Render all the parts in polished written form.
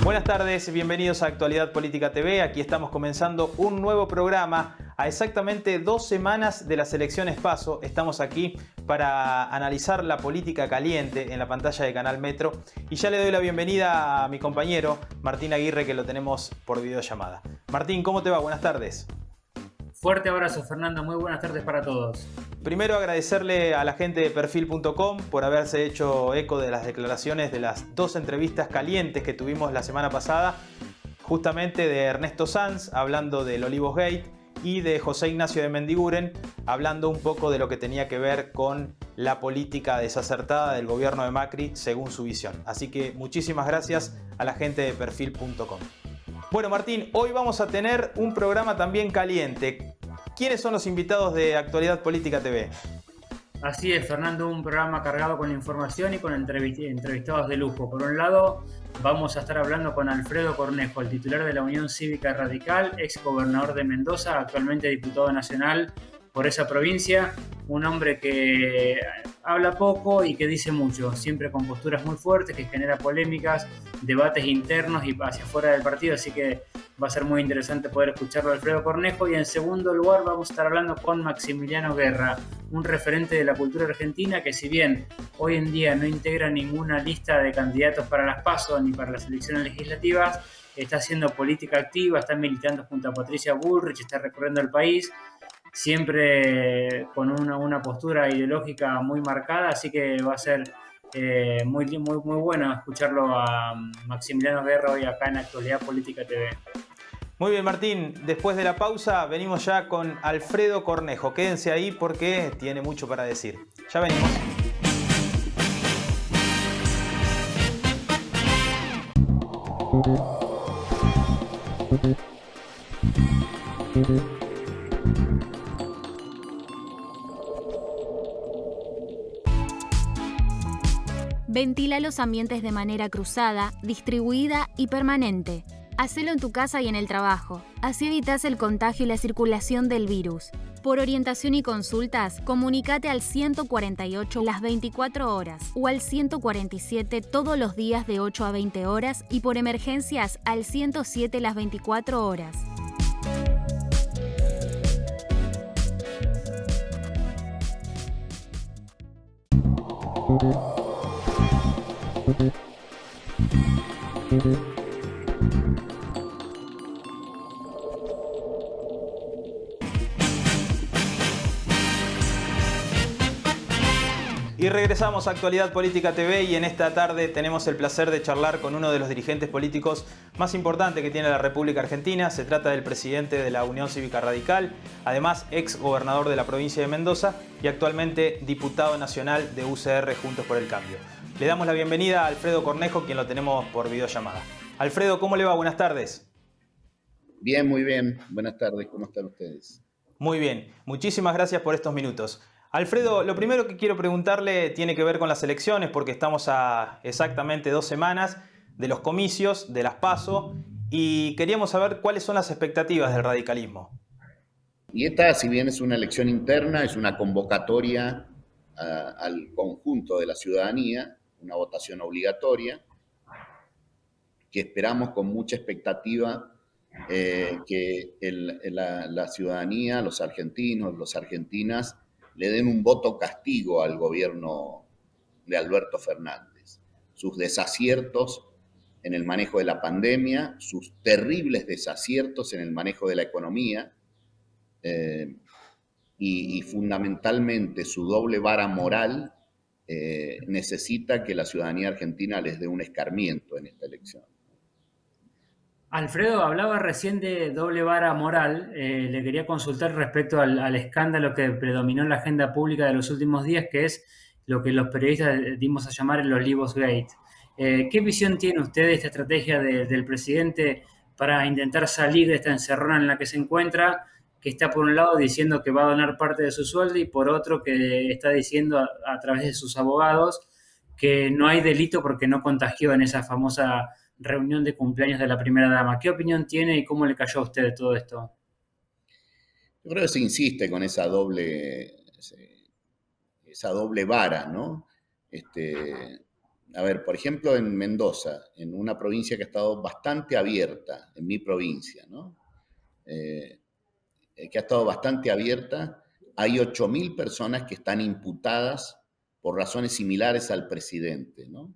Buenas tardes, bienvenidos a Actualidad Política TV. Aquí estamos comenzando un nuevo programa. A exactamente 2 semanas de las elecciones PASO, estamos aquí para analizar la política caliente en la pantalla de Canal Metro. Y ya le doy la bienvenida a mi compañero Martín Aguirre, que lo tenemos por videollamada. Martín, ¿cómo te va? Buenas tardes. Fuerte abrazo, Fernando. Muy buenas tardes para todos. Primero agradecerle a la gente de Perfil.com por haberse hecho eco de las declaraciones de las 2 entrevistas calientes que tuvimos la semana pasada, justamente de Ernesto Sanz hablando del Olivos Gate y de José Ignacio de Mendiguren hablando un poco de lo que tenía que ver con la política desacertada del gobierno de Macri según su visión. Así que muchísimas gracias a la gente de Perfil.com. Bueno, Martín, hoy vamos a tener un programa también caliente. ¿Quiénes son los invitados de Actualidad Política TV? Así es, Fernando, un programa cargado con información y con entrevistados de lujo. Por un lado, vamos a estar hablando con Alfredo Cornejo, el titular de la Unión Cívica Radical, ex gobernador de Mendoza, actualmente diputado nacional por esa provincia, un hombre que habla poco y que dice mucho, siempre con posturas muy fuertes, que genera polémicas, debates internos y hacia afuera del partido, así que va a ser muy interesante poder escucharlo a Alfredo Cornejo. Y en segundo lugar vamos a estar hablando con Maximiliano Guerra, un referente de la cultura argentina que, si bien hoy en día no integra ninguna lista de candidatos para las PASO ni para las elecciones legislativas, está haciendo política activa, está militando junto a Patricia Bullrich, está recorriendo el país, siempre con una postura ideológica muy marcada, así que va a ser muy bueno escucharlo a Maximiliano Guerra hoy acá en Actualidad Política TV. Muy bien, Martín, después de la pausa venimos ya con Alfredo Cornejo. Quédense ahí porque tiene mucho para decir. Ya venimos. Ventila los ambientes de manera cruzada, distribuida y permanente. Hacelo en tu casa y en el trabajo. Así evitas el contagio y la circulación del virus. Por orientación y consultas, comunícate al 148 las 24 horas o al 147 todos los días de 8 a 20 horas y por emergencias al 107 las 24 horas. Y regresamos a Actualidad Política TV y en esta tarde tenemos el placer de charlar con uno de los dirigentes políticos más importantes que tiene la República Argentina. Se trata del presidente de la Unión Cívica Radical, además ex gobernador de la provincia de Mendoza y actualmente diputado nacional de UCR Juntos por el Cambio. Le damos la bienvenida a Alfredo Cornejo, quien lo tenemos por videollamada. Alfredo, ¿cómo le va? Buenas tardes. Bien, muy bien. Buenas tardes, ¿cómo están ustedes? Muy bien, muchísimas gracias por estos minutos. Alfredo, lo primero que quiero preguntarle tiene que ver con las elecciones, porque estamos a exactamente 2 semanas de los comicios, de las PASO, y queríamos saber cuáles son las expectativas del radicalismo. Y esta, si bien es una elección interna, es una convocatoria al conjunto de la ciudadanía, una votación obligatoria, que esperamos con mucha expectativa que la ciudadanía, los argentinos, las argentinas, le den un voto castigo al gobierno de Alberto Fernández. Sus desaciertos en el manejo de la pandemia, sus terribles desaciertos en el manejo de la economía y fundamentalmente su doble vara moral necesita que la ciudadanía argentina les dé un escarmiento en esta elección. Alfredo, hablaba recién de doble vara moral. Le quería consultar respecto al escándalo que predominó en la agenda pública de los últimos días, que es lo que los periodistas dimos a llamar el Olivos Gate. ¿Qué visión tiene usted de esta estrategia del presidente para intentar salir de esta encerrona en la que se encuentra, que está por un lado diciendo que va a donar parte de su sueldo y por otro que está diciendo a través de sus abogados que no hay delito porque no contagió en esa famosa reunión de cumpleaños de la primera dama? ¿Qué opinión tiene y cómo le cayó a usted de todo esto? Yo creo que se insiste con esa doble vara, ¿no? A ver, por ejemplo, en Mendoza, en una provincia que ha estado bastante abierta, en mi provincia, ¿no? Eh, que ha estado bastante abierta, hay 8.000 personas que están imputadas por razones similares al presidente, ¿no?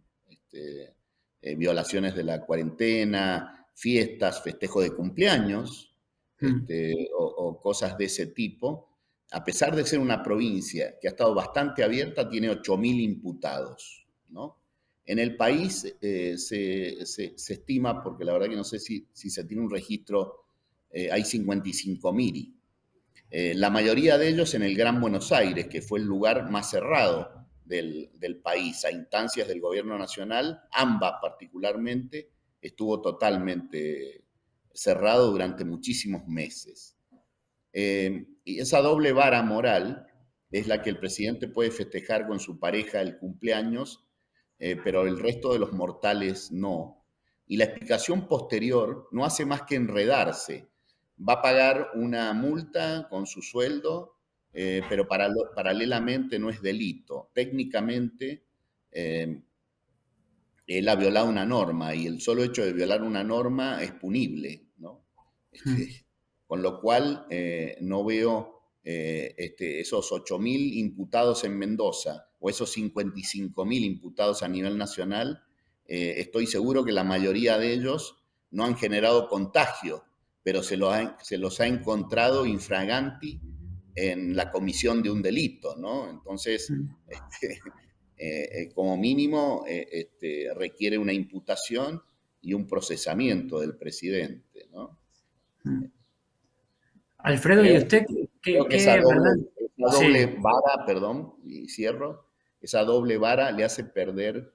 Violaciones de la cuarentena, fiestas, festejo de cumpleaños, o cosas de ese tipo. A pesar de ser una provincia que ha estado bastante abierta, tiene 8.000 imputados, ¿no? En el país se estima, porque la verdad que no sé si se tiene un registro, hay 55.000. La mayoría de ellos en el Gran Buenos Aires, que fue el lugar más cerrado del país, a instancias del gobierno nacional. AMBA particularmente estuvo totalmente cerrado durante muchísimos meses. Y esa doble vara moral es la que el presidente puede festejar con su pareja el cumpleaños, pero el resto de los mortales no. Y la explicación posterior no hace más que enredarse. Va a pagar una multa con su sueldo, pero paralelamente no es delito. Técnicamente, él ha violado una norma y el solo hecho de violar una norma es punible, ¿no? Con lo cual, no veo esos 8.000 imputados en Mendoza o esos 55.000 imputados a nivel nacional. Estoy seguro que la mayoría de ellos no han generado contagio, pero se los ha encontrado infraganti en la comisión de un delito, ¿no? Entonces, como mínimo, requiere una imputación y un procesamiento del presidente, ¿no? Alfredo, ¿y Creo, usted creo que esa verdad? doble Sí. vara, perdón, y cierro, esa doble vara le hace perder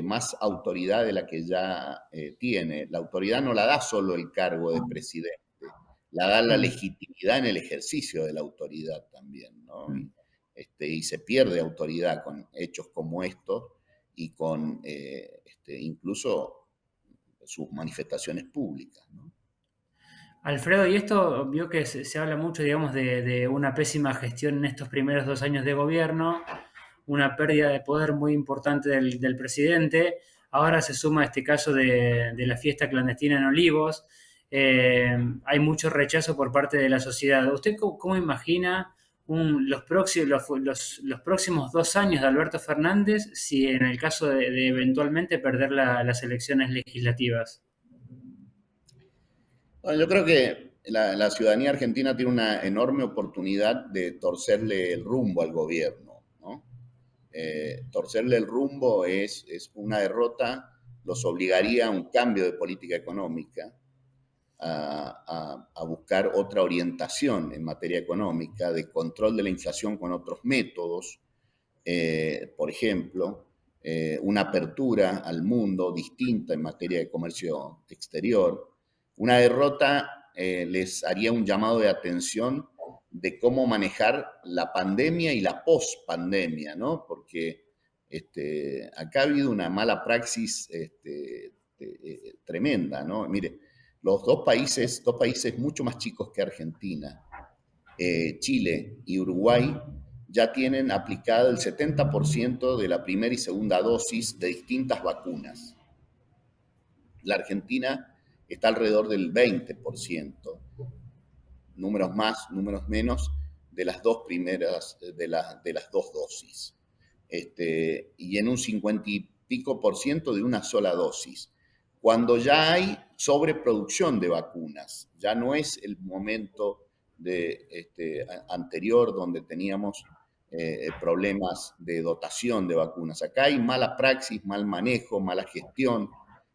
más autoridad de la que ya tiene. La autoridad no la da solo el cargo de presidente, la da la legitimidad en el ejercicio de la autoridad también, ¿no? Y se pierde autoridad con hechos como estos y con incluso sus manifestaciones públicas, ¿no? Alfredo, y esto vio que se habla mucho, digamos, de una pésima gestión en estos primeros 2 años de gobierno, una pérdida de poder muy importante del presidente. Ahora se suma este caso de la fiesta clandestina en Olivos. Hay mucho rechazo por parte de la sociedad. ¿Usted cómo imagina los próximos 2 años de Alberto Fernández si en el caso de eventualmente perder las elecciones legislativas? Bueno, yo creo que la ciudadanía argentina tiene una enorme oportunidad de torcerle el rumbo al gobierno, ¿no? Torcerle el rumbo es una derrota, los obligaría a un cambio de política económica, a buscar otra orientación en materia económica, de control de la inflación con otros métodos, por ejemplo, una apertura al mundo distinta en materia de comercio exterior. Una derrota les haría un llamado de atención de cómo manejar la pandemia y la pospandemia, ¿no? Porque acá ha habido una mala praxis tremenda, ¿no? Mire, los dos países mucho más chicos que Argentina, Chile y Uruguay, ya tienen aplicado el 70% de la primera y segunda dosis de distintas vacunas. La Argentina está alrededor del 20%, números más, números menos, de las dos primeras, de las dos dosis. Y en un 50 y pico % de una sola dosis. Cuando ya hay sobreproducción de vacunas, ya no es el momento anterior donde teníamos problemas de dotación de vacunas. Acá hay mala praxis, mal manejo, mala gestión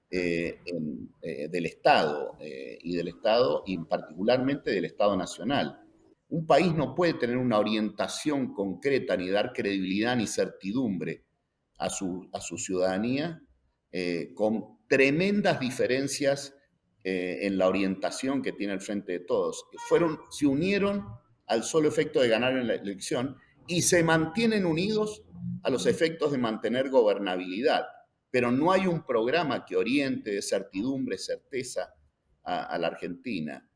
del Estado y particularmente del Estado Nacional. Un país no puede tener una orientación concreta ni dar credibilidad ni certidumbre a su ciudadanía con tremendas diferencias en la orientación que tiene el Frente de Todos. Se unieron al solo efecto de ganar en la elección y se mantienen unidos a los efectos de mantener gobernabilidad, pero no hay un programa que oriente de certidumbre, certeza a la Argentina,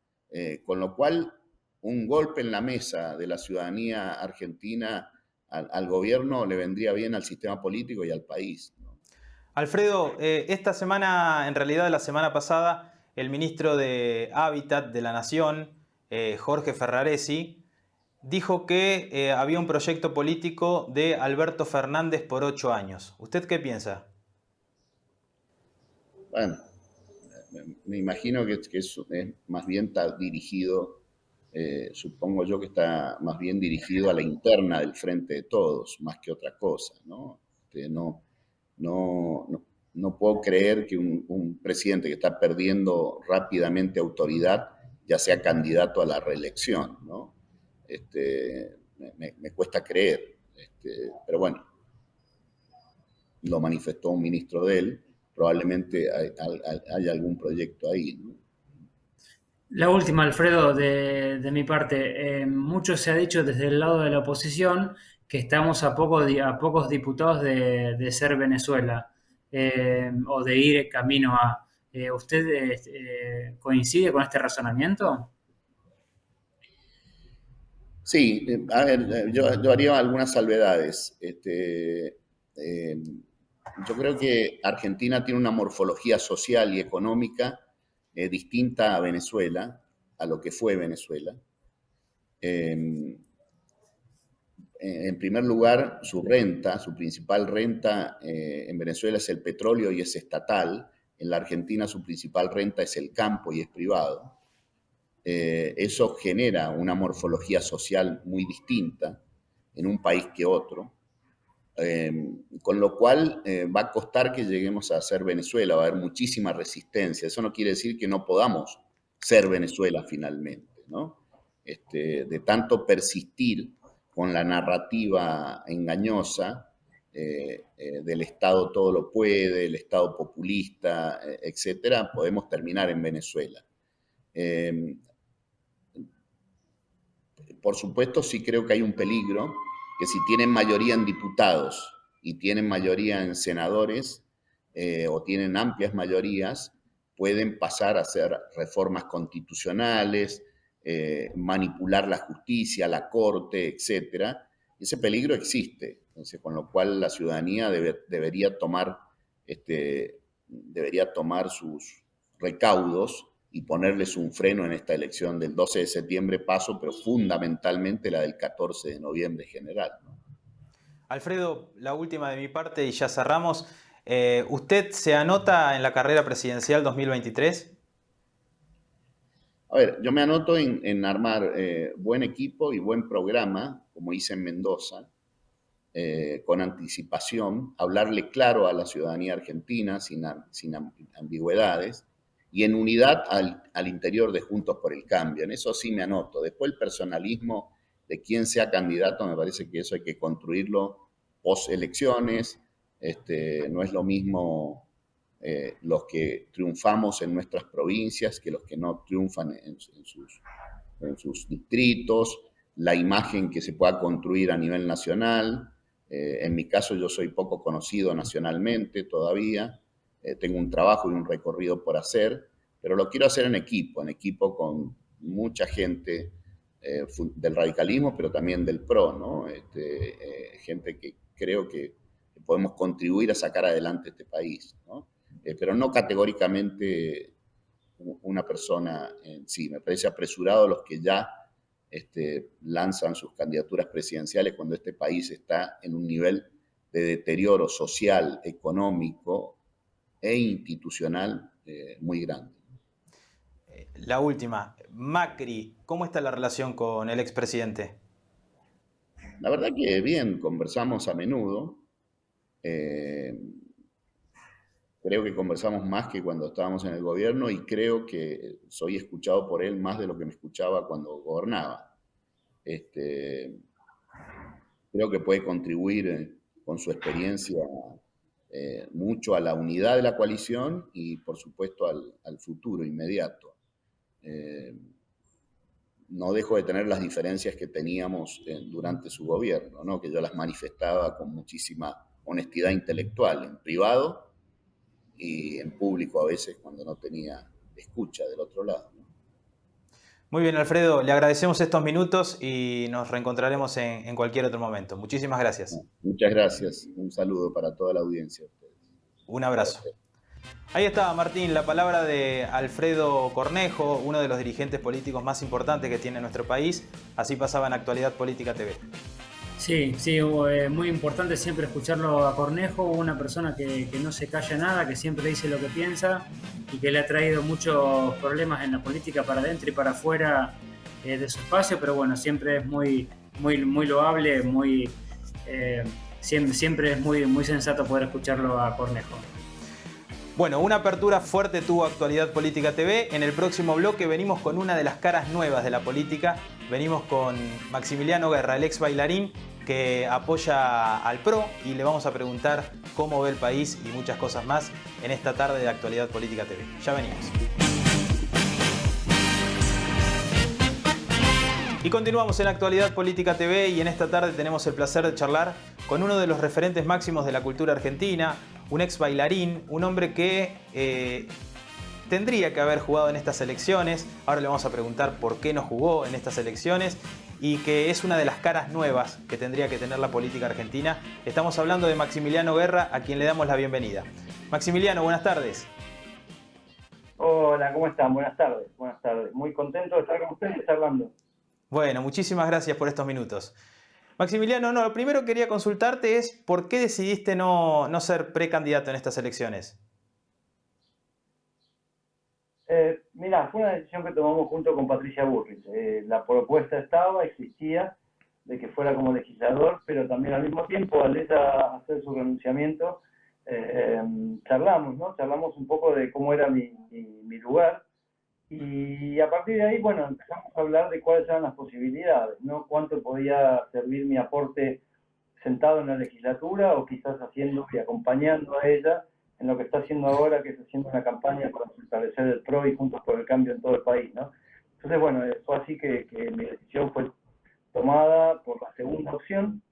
con lo cual un golpe en la mesa de la ciudadanía argentina al gobierno le vendría bien al sistema político y al país, ¿no? Alfredo, esta semana, en realidad la semana pasada, el ministro de Hábitat de la Nación, Jorge Ferraresi, dijo que había un proyecto político de Alberto Fernández por 8 años. ¿Usted qué piensa? Bueno, me imagino que es más bien está dirigido, supongo yo que está más bien dirigido a la interna del Frente de Todos, más que otra cosa, ¿no? No, no puedo creer que un presidente que está perdiendo rápidamente autoridad ya sea candidato a la reelección, ¿no? Me cuesta creer, pero bueno, lo manifestó un ministro de él, probablemente hay algún proyecto ahí, ¿no? La última, Alfredo, de mi parte. Mucho se ha dicho desde el lado de la oposición que estamos a pocos diputados de ser Venezuela, o de ir camino a. ¿Usted coincide con este razonamiento? Sí, a ver, yo haría algunas salvedades. Yo creo que Argentina tiene una morfología social y económica distinta a Venezuela, a lo que fue Venezuela. En primer lugar, su renta, su principal renta en Venezuela es el petróleo y es estatal. En la Argentina su principal renta es el campo y es privado. Eso genera una morfología social muy distinta en un país que otro. Con lo cual va a costar que lleguemos a ser Venezuela, va a haber muchísima resistencia. Eso no quiere decir que no podamos ser Venezuela finalmente, ¿no? De tanto persistir con la narrativa engañosa del Estado todo lo puede, el Estado populista, etcétera, podemos terminar en Venezuela. Por supuesto, sí creo que hay un peligro, que si tienen mayoría en diputados y tienen mayoría en senadores, o tienen amplias mayorías, pueden pasar a hacer reformas constitucionales, manipular la justicia, la corte, etc. Ese peligro existe. Entonces, con lo cual la ciudadanía debería tomar sus recaudos y ponerles un freno en esta elección del 12 de septiembre paso, pero fundamentalmente la del 14 de noviembre general, ¿no? Alfredo, la última de mi parte y ya cerramos. ¿Usted se anota en la carrera presidencial 2023? A ver, yo me anoto en armar buen equipo y buen programa, como hice en Mendoza, con anticipación, hablarle claro a la ciudadanía argentina sin ambigüedades, y en unidad al interior de Juntos por el Cambio. En eso sí me anoto. Después el personalismo de quién sea candidato, me parece que eso hay que construirlo post elecciones. No es lo mismo los que triunfamos en nuestras provincias que los que no triunfan en sus distritos, la imagen que se pueda construir a nivel nacional. En mi caso yo soy poco conocido nacionalmente todavía, tengo un trabajo y un recorrido por hacer, pero lo quiero hacer en equipo con mucha gente del radicalismo, pero también del PRO, ¿no? Gente que creo que podemos contribuir a sacar adelante este país, ¿no? Pero no categóricamente una persona en sí. Me parece apresurado los que ya lanzan sus candidaturas presidenciales cuando este país está en un nivel de deterioro social, económico e institucional muy grande. La última, Macri, ¿cómo está la relación con el expresidente? La verdad que bien, conversamos a menudo. Creo que conversamos más que cuando estábamos en el gobierno y creo que soy escuchado por él más de lo que me escuchaba cuando gobernaba. Creo que puede contribuir con su experiencia mucho a la unidad de la coalición y, por supuesto, al futuro inmediato. No dejo de tener las diferencias que teníamos durante su gobierno, ¿no? Que yo las manifestaba con muchísima honestidad intelectual, en privado y en público a veces cuando no tenía escucha del otro lado, ¿no? Muy bien, Alfredo, le agradecemos estos minutos y nos reencontraremos en cualquier otro momento. Muchísimas gracias. Muchas gracias. Un saludo para toda la audiencia. Un abrazo. Ahí está, Martín, la palabra de Alfredo Cornejo, uno de los dirigentes políticos más importantes que tiene nuestro país. Así pasaba en Actualidad Política TV. Sí, muy importante siempre escucharlo a Cornejo, una persona que no se calla nada, que siempre dice lo que piensa y que le ha traído muchos problemas en la política para adentro y para afuera de su espacio, pero bueno, siempre es muy loable, siempre es muy sensato poder escucharlo a Cornejo. Bueno, una apertura fuerte tuvo Actualidad Política TV. En el próximo bloque venimos con una de las caras nuevas de la política. Venimos con Maximiliano Guerra, el ex bailarín que apoya al PRO, y le vamos a preguntar cómo ve el país y muchas cosas más en esta tarde de Actualidad Política TV. Ya venimos. Y continuamos en Actualidad Política TV, y en esta tarde tenemos el placer de charlar con uno de los referentes máximos de la cultura argentina, un ex bailarín, un hombre que tendría que haber jugado en estas elecciones. Ahora le vamos a preguntar por qué no jugó en estas elecciones, y que es una de las caras nuevas que tendría que tener la política argentina. Estamos hablando de Maximiliano Guerra, a quien le damos la bienvenida. Maximiliano, buenas tardes. Hola, ¿cómo están? Buenas tardes. Buenas tardes. Muy contento de estar con ustedes hablando. Bueno, muchísimas gracias por estos minutos. Maximiliano, lo primero que quería consultarte es ¿por qué decidiste no ser precandidato en estas elecciones? Mirá, fue una decisión que tomamos junto con Patricia Bullrich. La propuesta existía de que fuera como legislador, pero también al mismo tiempo, al ella hacer su renunciamiento, charlamos, ¿no? Charlamos un poco de cómo era mi lugar, y a partir de ahí, bueno, empezamos a hablar de cuáles eran las posibilidades, ¿no? Cuánto podía servir mi aporte sentado en la legislatura, o quizás haciendo y acompañando a ella en lo que está haciendo ahora, que es haciendo una campaña para fortalecer el PRO y Juntos por el Cambio en todo el país, ¿no? Entonces, bueno, fue así que mi decisión fue tomada por la segunda opción,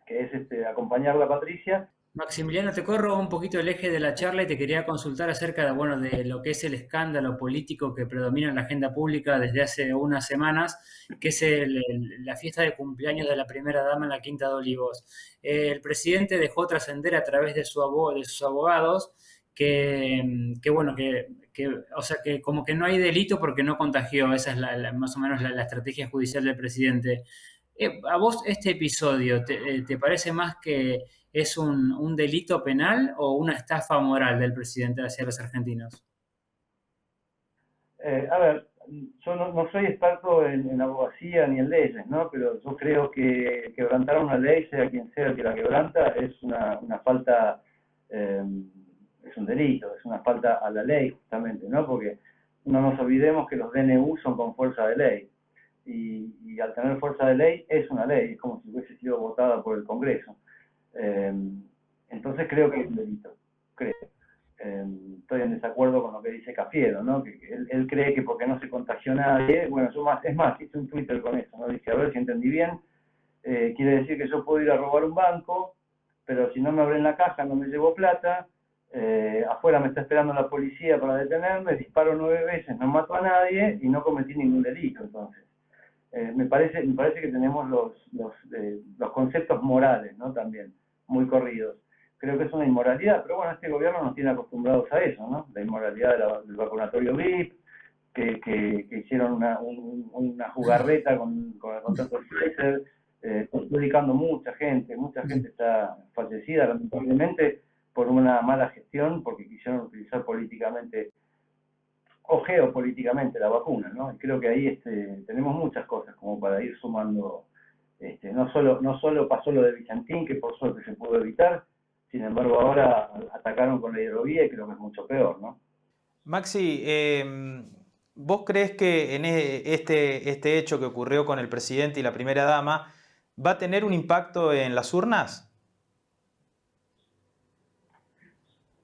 que es acompañarla a Patricia. Maximiliano, te corro un poquito el eje de la charla y te quería consultar acerca de lo que es el escándalo político que predomina en la agenda pública desde hace unas semanas, que es la fiesta de cumpleaños de la primera dama en la Quinta de Olivos. El presidente dejó trascender a través de sus abogados que como que no hay delito porque no contagió. Esa es más o menos la estrategia judicial del presidente. ¿A vos este episodio te parece más que es un delito penal o una estafa moral del presidente hacia los argentinos? A ver, yo no soy experto en abogacía ni en leyes, ¿no? Pero yo creo que quebrantar una ley, sea quien sea el que la quebranta, es una falta, es un delito, es una falta a la ley, justamente, ¿no? Porque no nos olvidemos que los DNU son con fuerza de ley. Y al tener fuerza de ley, es una ley, es como si hubiese sido votada por el Congreso. Entonces creo que es un delito, creo. Estoy en desacuerdo con lo que dice Cafiero, ¿no? Que él cree que porque no se contagió nadie, bueno, es más, hice un Twitter con eso, ¿no? Dije, a ver si entendí bien, quiere decir que yo puedo ir a robar un banco, pero si no me abren la caja, no me llevo plata, afuera me está esperando la policía para detenerme, disparo 9 veces, no mato a nadie y no cometí ningún delito. Entonces me parece que tenemos los conceptos morales, ¿no? También muy corridos. Creo que es una inmoralidad, pero bueno, este gobierno nos tiene acostumbrados a eso, ¿no? La inmoralidad del vacunatorio VIP, que hicieron una jugarreta con el contrato de Pfizer, perjudicando mucha gente está fallecida lamentablemente por una mala gestión, porque quisieron utilizar políticamente o geopolíticamente la vacuna, ¿no? Y creo que ahí tenemos muchas cosas como para ir sumando. No solo pasó lo de Vicentín, que por suerte se pudo evitar, sin embargo ahora atacaron con la hidrovía y creo que es mucho peor, ¿no? Maxi, ¿vos crees que en este hecho que ocurrió con el presidente y la primera dama va a tener un impacto en las urnas?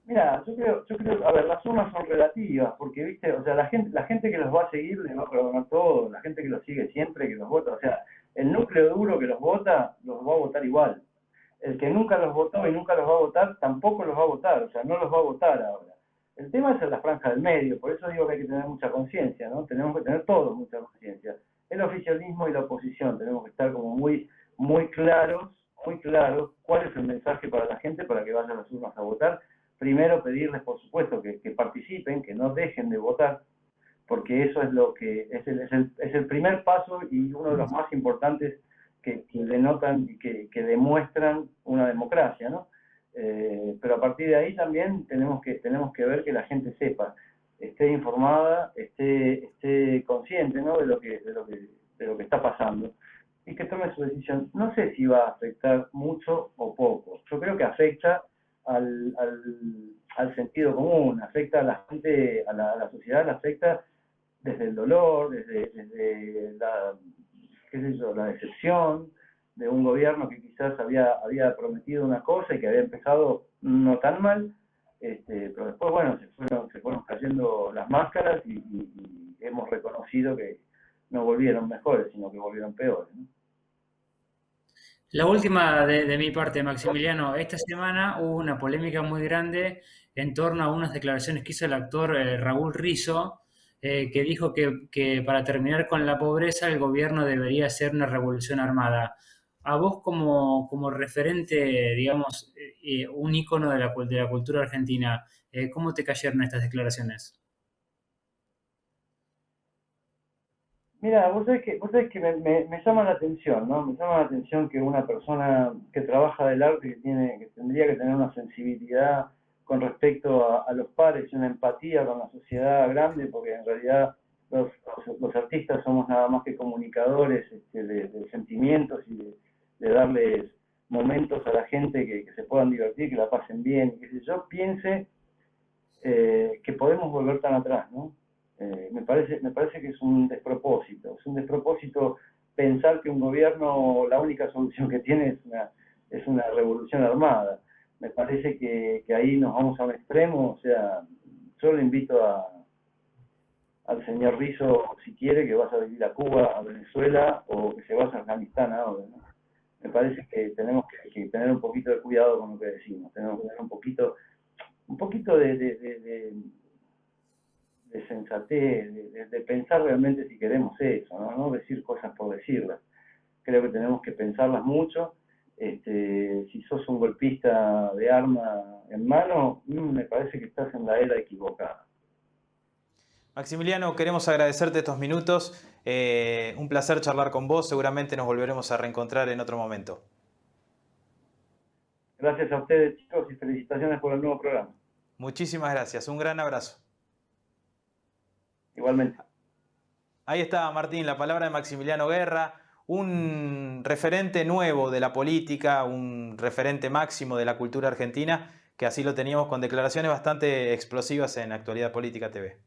Mira, yo creo, a ver, las urnas son relativas, porque, viste, o sea, la gente que los va a seguir les va a perdonar todo, la gente que los sigue siempre, que los vota, o sea, el núcleo duro que los vota, los va a votar igual. El que nunca los votó y nunca los va a votar, tampoco los va a votar, o sea, no los va a votar ahora. El tema es en la franja del medio, por eso digo que hay que tener mucha conciencia, ¿no? Tenemos que tener todos mucha conciencia. El oficialismo y la oposición tenemos que estar como muy claros cuál es el mensaje para la gente para que vaya a las urnas a votar, primero pedirles, por supuesto, que participen, que no dejen de votar, porque eso es lo que es el primer paso y uno de los más importantes que denotan y que demuestran una democracia, ¿no? Pero a partir de ahí también tenemos que ver que la gente sepa, esté informada, esté consciente, ¿no? de lo que está pasando y que tome su decisión. No sé si va a afectar mucho o poco. Yo creo que afecta al sentido común, afecta a la gente, a la sociedad, la afecta desde el dolor, desde la decepción de un gobierno que quizás había prometido una cosa y que había empezado no tan mal, pero después, bueno, se fueron cayendo las máscaras y hemos reconocido que no volvieron mejores, sino que volvieron peores, ¿no? La última de mi parte, Maximiliano. Esta semana hubo una polémica muy grande en torno a unas declaraciones que hizo el actor Raúl Rizzo, que dijo que para terminar con la pobreza el gobierno debería hacer una revolución armada. A vos como referente, digamos, un ícono de la cultura argentina, ¿cómo te cayeron estas declaraciones? Mira, vos sabés que me llama la atención, ¿no? Me llama la atención que una persona que trabaja del arte, que tendría que tener una sensibilidad con respecto a los pares y una empatía con la sociedad grande, porque en realidad los artistas somos nada más que comunicadores de sentimientos y de darles momentos a la gente que se puedan divertir, que la pasen bien, y que yo piense que podemos volver tan atrás, ¿no? Me parece que es un despropósito pensar que un gobierno, la única solución que tiene es una revolución armada. Me parece que ahí nos vamos a un extremo. O sea, yo le invito al señor Rizzo, si quiere, que vaya a vivir a Cuba, a Venezuela, o que se vaya a Afganistán ahora, ¿no? Me parece que tenemos que tener un poquito de cuidado con lo que decimos, tenemos que tener un poquito de sensatez, de pensar realmente si queremos eso, ¿no? Decir cosas por decirlas. Creo que tenemos que pensarlas mucho. Si sos un golpista de arma en mano, me parece que estás en la era equivocada. Maximiliano, queremos agradecerte estos minutos. Un placer charlar con vos. Seguramente nos volveremos a reencontrar en otro momento. Gracias a ustedes, chicos, y felicitaciones por el nuevo programa. Muchísimas gracias. Un gran abrazo. Igualmente. Ahí está, Martín, la palabra de Maximiliano Guerra, un referente nuevo de la política, un referente máximo de la cultura argentina, que así lo teníamos con declaraciones bastante explosivas en Actualidad Política TV.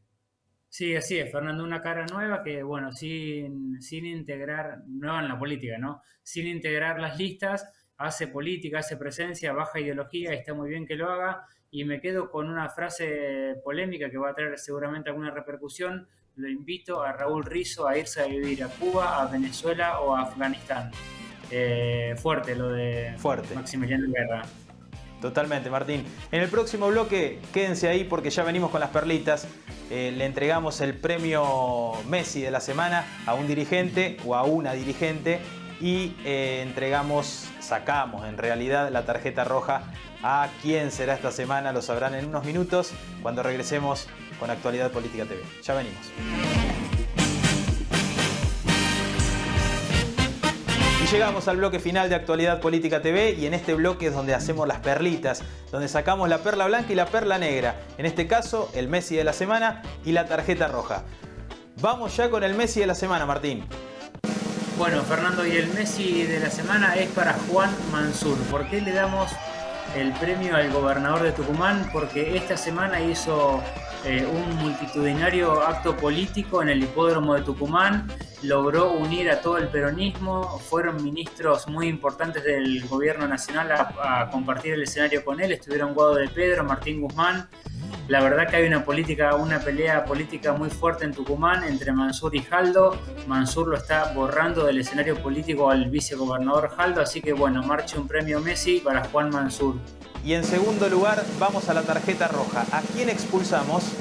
Sí, así es, Fernando, una cara nueva que, bueno, sin integrar, nueva en la política, ¿no? Sin integrar las listas, hace política, hace presencia, baja ideología, está muy bien que lo haga. Y me quedo con una frase polémica que va a traer seguramente alguna repercusión. Lo invito a Raúl Rizzo a irse a vivir a Cuba, a Venezuela o a Afganistán. Fuerte lo de Maximiliano Guerra. Totalmente, Martín. En el próximo bloque, quédense ahí porque ya venimos con las perlitas. Le entregamos el premio Messi de la semana a un dirigente o a una dirigente y sacamos en realidad la tarjeta roja a quién será esta semana. Lo sabrán en unos minutos cuando regresemos con Actualidad Política TV. Ya venimos. Y llegamos al bloque final de Actualidad Política TV y en este bloque es donde hacemos las perlitas, donde sacamos la perla blanca y la perla negra. En este caso, el Messi de la semana y la tarjeta roja. Vamos ya con el Messi de la semana, Martín. Bueno, Fernando, y el Messi de la semana es para Juan Mansur. ¿Por qué le damos el premio al gobernador de Tucumán? Porque esta semana hizo un multitudinario acto político en el hipódromo de Tucumán, logró unir a todo el peronismo, fueron ministros muy importantes del gobierno nacional a compartir el escenario con él, estuvieron Guado de Pedro, Martín Guzmán. La verdad que hay una pelea política muy fuerte en Tucumán entre Mansur y Jaldo. Mansur lo está borrando del escenario político al vicegobernador Jaldo, así que bueno, marcha un premio Messi para Juan Mansur. Y en segundo lugar, vamos a la tarjeta roja. ¿A quién expulsamos?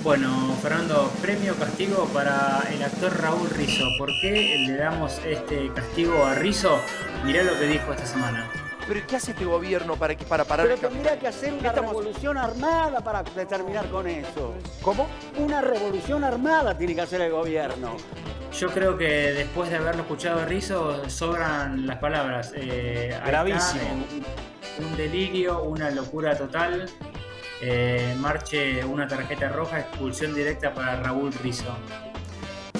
Bueno, Fernando, premio castigo para el actor Raúl Rizzo. ¿Por qué le damos este castigo a Rizzo? Mirá lo que dijo esta semana. Pero ¿qué hace este gobierno para parar Pero el cambio? tendría que hacer una revolución armada para determinar con eso. ¿Cómo? Una revolución armada tiene que hacer el gobierno. Yo creo que después de haberlo escuchado a Rizzo, sobran las palabras. Gravísimo. Un delirio, una locura total. Marche una tarjeta roja, expulsión directa para Raúl Rizzo.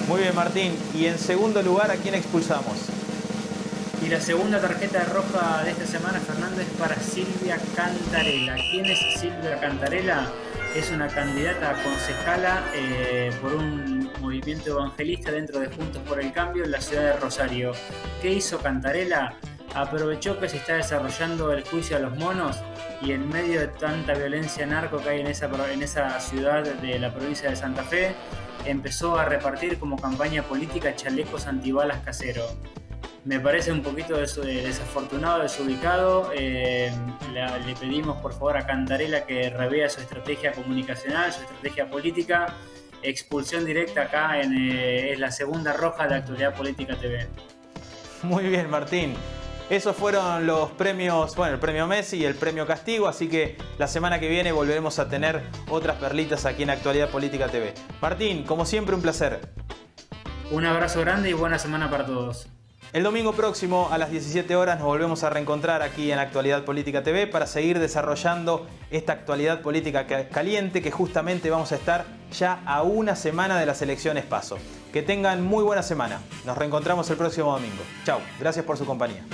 Muy bien, Martín. Y en segundo lugar, ¿a quién expulsamos? Y la segunda tarjeta roja de esta semana, Fernando, es para Silvia Cantarella. ¿Quién es Silvia Cantarella? Es una candidata a concejala por un movimiento evangelista dentro de Juntos por el Cambio en la ciudad de Rosario. ¿Qué hizo Cantarella? Aprovechó que se está desarrollando el juicio a los monos y en medio de tanta violencia narco que hay en esa ciudad de la provincia de Santa Fe, empezó a repartir como campaña política chalecos antibalas caseros. Me parece un poquito desafortunado, desubicado. Le pedimos por favor a Cantarella que revea su estrategia comunicacional, su estrategia política. Expulsión directa acá es la segunda roja de Actualidad Política TV. Muy bien, Martín. Esos fueron los premios, bueno, el premio Messi y el premio Castigo, así que la semana que viene volveremos a tener otras perlitas aquí en Actualidad Política TV. Martín, como siempre, un placer. Un abrazo grande y buena semana para todos. El domingo próximo a las 17 horas nos volvemos a reencontrar aquí en Actualidad Política TV para seguir desarrollando esta actualidad política caliente que justamente vamos a estar ya a una semana de las elecciones PASO. Que tengan muy buena semana. Nos reencontramos el próximo domingo. Chau, gracias por su compañía.